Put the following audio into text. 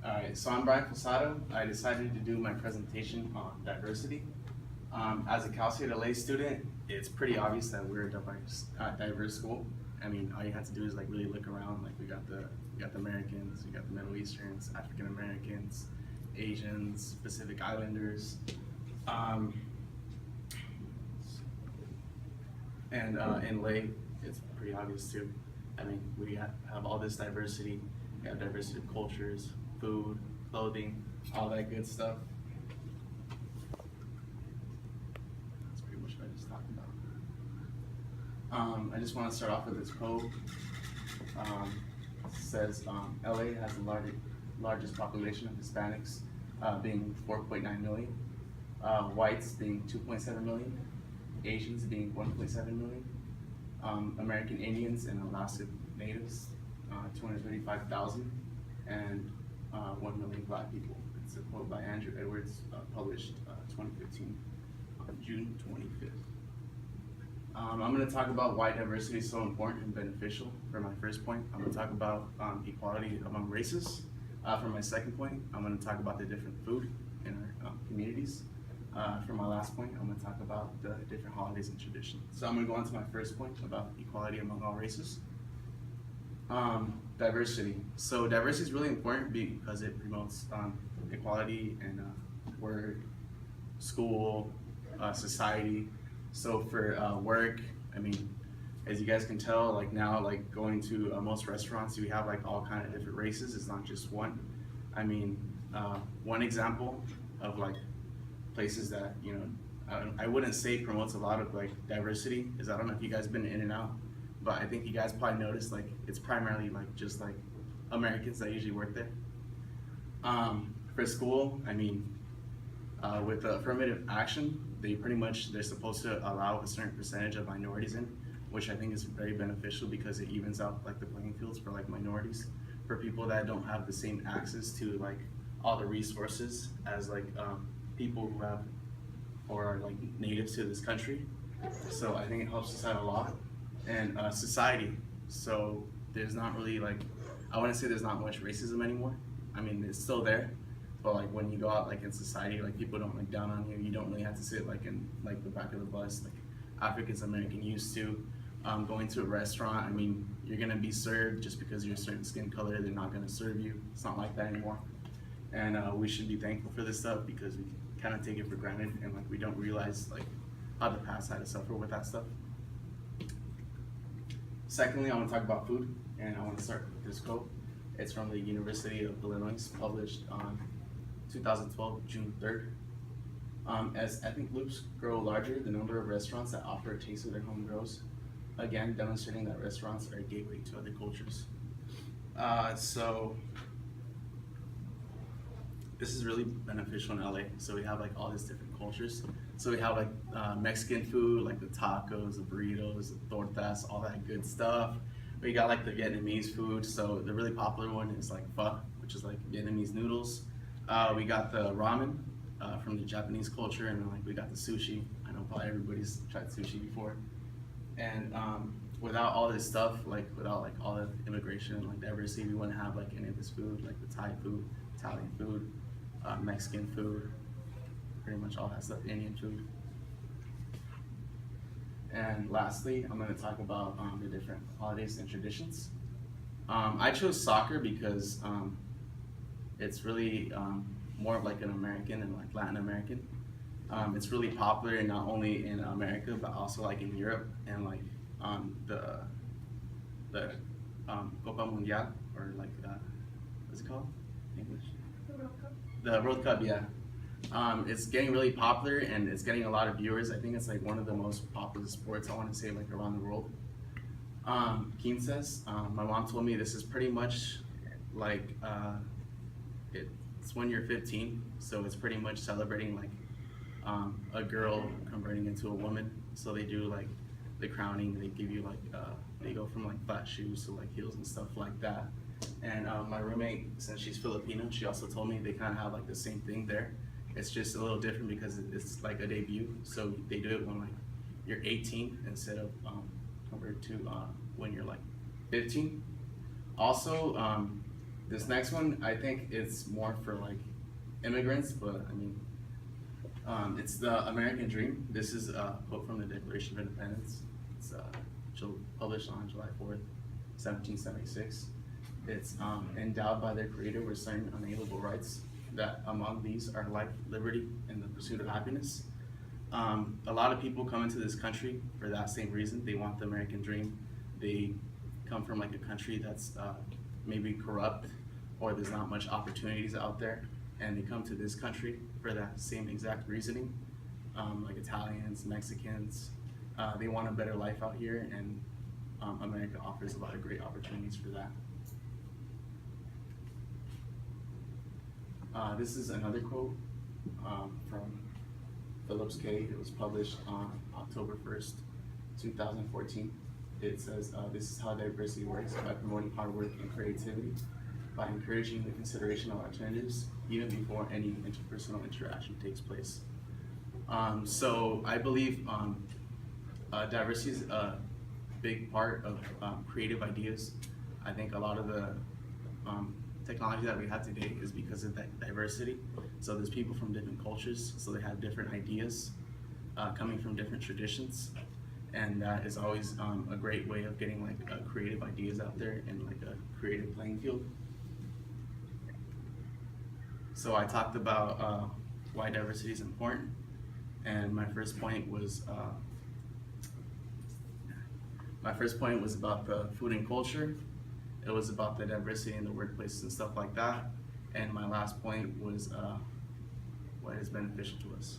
Alright, so I'm Bryan Fosado. I decided to do my presentation on diversity. As a Cal State LA student, it's pretty obvious that we're a diverse school. I mean, all you have to do is like really look around. Like we got the Americans, we got the Middle Easterns, African Americans, Asians, Pacific Islanders, and in LA, it's pretty obvious too. I mean, we have all this diversity. We have diversity of cultures, food, clothing, all that good stuff. That's pretty much what I just talked about. I just want to start off with this quote. It says, LA has the largest population of Hispanics, being 4.9 million, whites being 2.7 million, Asians being 1.7 million, American Indians and Alaska Natives, 235,000, and 1 million Black people. It's a quote by Andrew Edwards, published 2015 on June 25th. I'm going to talk about why diversity is so important and beneficial for my first point. I'm going to talk about equality among races. For my second point, I'm going to talk about the different food in our communities. For my last point, I'm going to talk about the different holidays and traditions. So I'm going to go on to my first point about equality among all races. Diversity. So diversity is really important because it promotes equality in work, school, society. So for work, I mean, as you guys can tell, like now, like going to most restaurants, we have like all kind of different races. It's not just one. I mean, one example of like places that, you know, I wouldn't say promotes a lot of like diversity is, I don't know if you guys been in and out, but I think you guys probably noticed like it's primarily like just like Americans that usually work there. For school, I mean, with the affirmative action, they're supposed to allow a certain percentage of minorities in, which I think is very beneficial because it evens out like the playing fields for like minorities, for people that don't have the same access to like all the resources as like people who have or are like natives to this country. So I think it helps us out a lot. And society. So there's not really like, I wouldn't say there's not much racism anymore. I mean, it's still there, but like when you go out like in society, like people don't look down on you. You don't really have to sit like in like the back of the bus like African American used to. Going to a restaurant, I mean, you're gonna be served just because you're a certain skin color. They're not gonna serve you. It's not like that anymore. And we should be thankful for this stuff because we kind of take it for granted and like we don't realize like how the past had to suffer with that stuff. Secondly, I want to talk about food, and I want to start with this quote. It's from the University of Illinois, published on 2012, June 3rd. As ethnic groups grow larger, the number of restaurants that offer a taste of their home grows, again demonstrating that restaurants are a gateway to other cultures. So this is really beneficial in LA. So we have like all these different cultures. So we have like Mexican food, like the tacos, the burritos, the tortas, all that good stuff. We got like the Vietnamese food. So the really popular one is like pho, which is like Vietnamese noodles. We got the ramen from the Japanese culture, and then like we got the sushi. I know probably everybody's tried sushi before. And without all this stuff, like without like all the immigration and like diversity, we wouldn't have like any of this food, like the Thai food, Italian food, Mexican food, pretty much all that stuff, Indian food. And lastly, I'm going to talk about the different holidays and traditions. I chose soccer because it's really more of like an American and like Latin American. It's really popular not only in America but also like in Europe and like the Copa Mundial, or like what's it called in English? The World Cup, yeah. It's getting really popular and it's getting a lot of viewers. I think it's like one of the most popular sports, I want to say, like around the world. Quinces, my mom told me this is pretty much like it's when you're 15, so it's pretty much celebrating like a girl converting into a woman. So they do like the crowning, they give you like they go from like flat shoes to like heels and stuff like that. And my roommate, since she's Filipino, she also told me they kind of have like the same thing there. It's just a little different because it's like a debut. So they do it when like you're 18 instead of compared to when you're like 15. Also, This next one, I think it's more for like immigrants, but I mean, it's the American Dream. This is a quote from the Declaration of Independence. It's published on July 4th, 1776. It's endowed by their creator with certain unalienable rights, that among these are life, liberty, and the pursuit of happiness. A lot of people come into this country for that same reason. They want the American dream. They come from like a country that's maybe corrupt, or there's not much opportunities out there, and they come to this country for that same exact reasoning. Like Italians, Mexicans, they want a better life out here, and America offers a lot of great opportunities for that. This is another quote from Phillips K. It was published on October 1st, 2014. It says, this is how diversity works: by promoting hard work and creativity, by encouraging the consideration of alternatives, even before any interpersonal interaction takes place. So I believe diversity is a big part of creative ideas. I think a lot of the technology that we have today is because of that diversity. So there's people from different cultures, so they have different ideas coming from different traditions, and that is always a great way of getting like creative ideas out there and like a creative playing field. So I talked about why diversity is important, and my first point was about the food and culture. It was about the diversity in the workplace and stuff like that. And my last point was what is beneficial to us.